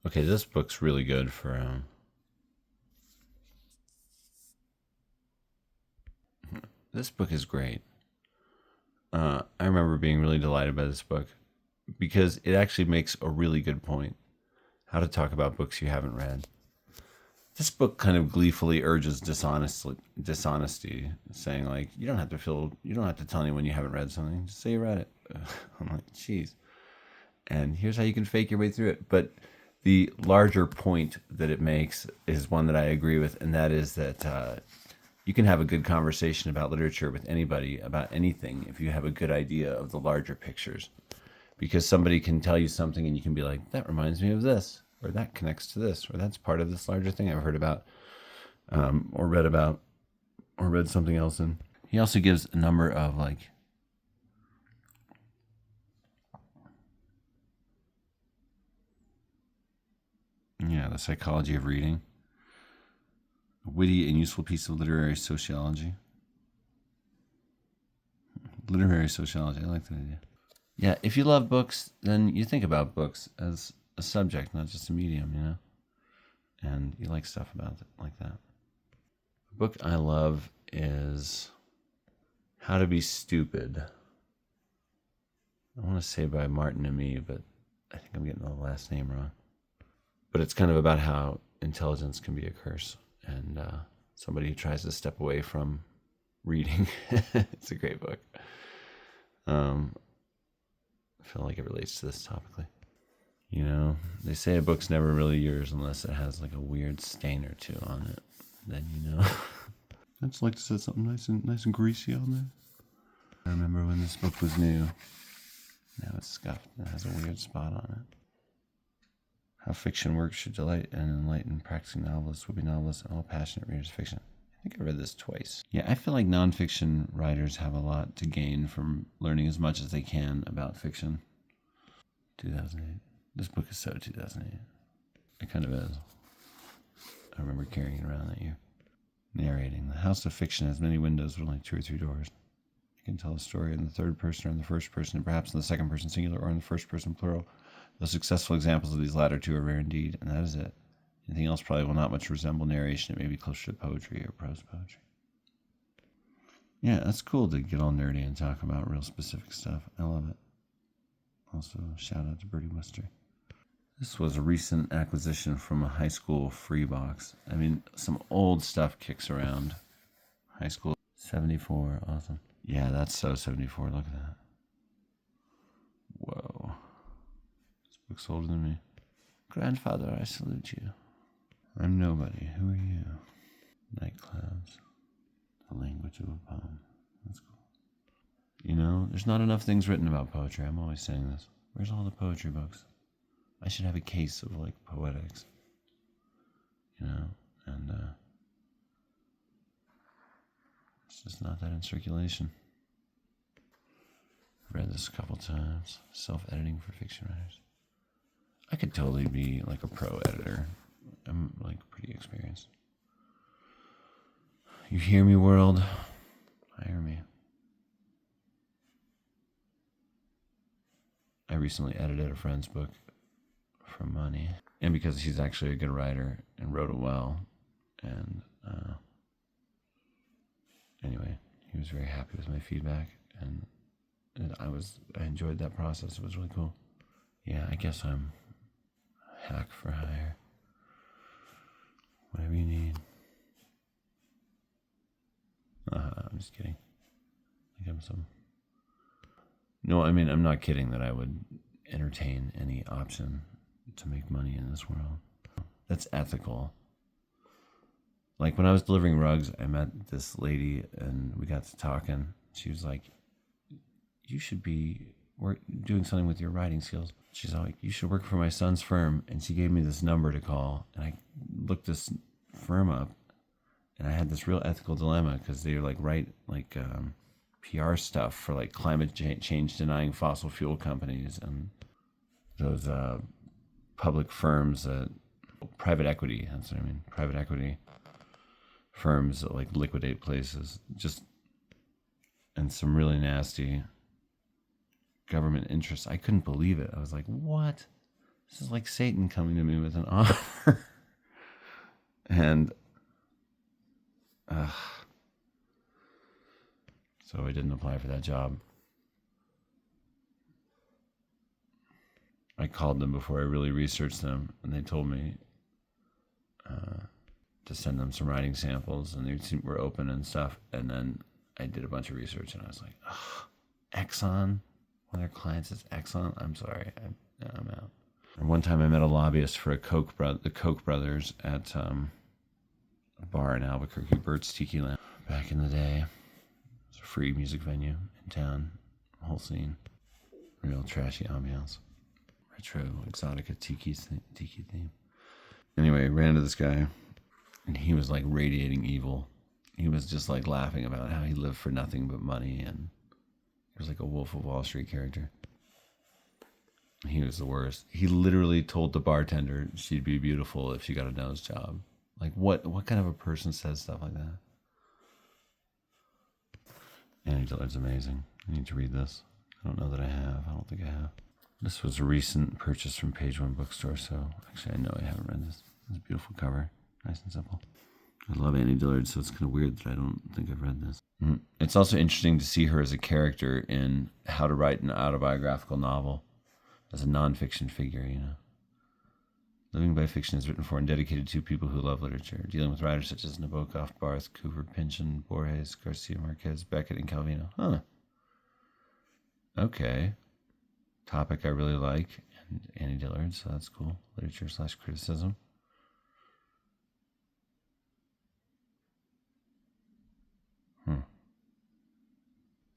Okay, this book's really good for. This book is great. I remember being really delighted by this book because it actually makes a really good point. How to talk about books you haven't read. This book kind of gleefully urges dishonesty, saying like you don't have to tell anyone you haven't read something. Just say you read it. I'm like, geez. And here's how you can fake your way through it. But the larger point that it makes is one that I agree with, and that is that you can have a good conversation about literature with anybody about anything if you have a good idea of the larger pictures. Because somebody can tell you something and you can be like, that reminds me of this, or that connects to this, or that's part of this larger thing I've heard about, or read about, or read something else in. He also gives a number of like the psychology of reading, a witty and useful piece of literary sociology. Literary sociology, I like that idea. Yeah, if you love books, then you think about books as a subject, not just a medium, and you like stuff about it like that. A book I love is How to Be Stupid. I want to say by Martin Amis, but I think I'm getting the last name wrong. But it's kind of about how intelligence can be a curse, and somebody who tries to step away from reading. It's a great book. I feel like it relates to this topically. They say a book's never really yours unless it has like a weird stain or two on it. Then I'd just like to set something nice and greasy on there. I remember when this book was new. Now it's scuffed and it has a weird spot on it. How fiction works should delight and enlighten practicing novelists, would-be novelists, and all passionate readers of fiction. I think I read this twice. Yeah, I feel like nonfiction writers have a lot to gain from learning as much as they can about fiction. 2008. This book is so 2008. It kind of is. I remember carrying it around that year. Narrating. The house of fiction has many windows with only 2 or 3 doors. You can tell a story in the third person or in the first person, and perhaps in the second person singular or in the first person plural. The successful examples of these latter two are rare indeed, and that is it. Anything else probably will not much resemble narration. It may be closer to poetry or prose poetry. Yeah, that's cool to get all nerdy and talk about real specific stuff. I love it. Also, shout out to Bertie Wooster. This was a recent acquisition from a high school free box. I mean, some old stuff kicks around. High school 74, awesome. Yeah, that's so 74. Look at that. Whoa. This book's older than me. Grandfather, I salute you. I'm nobody. Who are you? Night clouds. The language of a poem. That's cool. There's not enough things written about poetry. I'm always saying this. Where's all the poetry books? I should have a case of like poetics. And it's just not that in circulation. I've read this a couple times. Self-editing for fiction writers. I could totally be like a pro editor. I'm like pretty experienced. You hear me, world? Hire me. I recently edited a friend's book for money, and because he's actually a good writer and wrote it well, and anyway, he was very happy with my feedback, and I enjoyed that process. It was really cool. Yeah, I guess I'm hack for hire. Whatever you need. I'm just kidding. Like I'm some. No, I mean, I'm not kidding that I would entertain any option to make money in this world. That's ethical. Like when I was delivering rugs, I met this lady and we got to talking. She was like, you should be doing something with your writing skills. She's like, you should work for my son's firm. And she gave me this number to call. And I looked this firm up. And I had this real ethical dilemma because they like write like PR stuff for like climate change denying fossil fuel companies and those public firms that private equity. That's what I mean. Private equity firms that like liquidate places. Just and some really nasty government interests. I couldn't believe it. I was like, what? This is like Satan coming to me with an offer. And so I didn't apply for that job. I called them before I really researched them, and they told me to send them some writing samples, and they were open and stuff. And then I did a bunch of research, and I was like, Exxon? One of their clients is Exxon? I'm sorry, I'm out. And one time I met a lobbyist for the Koch brothers at a bar in Albuquerque, Bert's Tiki Lounge. Back in the day, it was a free music venue in town, whole scene, real trashy ambiance, retro exotica tiki theme. Anyway, I ran into this guy, and he was like radiating evil. He was just like laughing about how he lived for nothing but money, and he was like a Wolf of Wall Street character. He was the worst. He literally told the bartender she'd be beautiful if she got a nose job. Like, what kind of a person says stuff like that? Annie Dillard's amazing. I need to read this. I don't know that I have. I don't think I have. This was a recent purchase from Page One Bookstore, so actually I know I haven't read this. It's a beautiful cover. Nice and simple. I love Annie Dillard, so it's kind of weird that I don't think I've read this. It's also interesting to see her as a character in How to Write an Autobiographical Novel, as a nonfiction figure, you know. Living by Fiction is written for and dedicated to people who love literature, dealing with writers such as Nabokov, Barth, Cooper, Pynchon, Borges, Garcia Marquez, Beckett, and Calvino. Huh. Okay. Topic I really like, and Annie Dillard, so that's cool. Literature/criticism.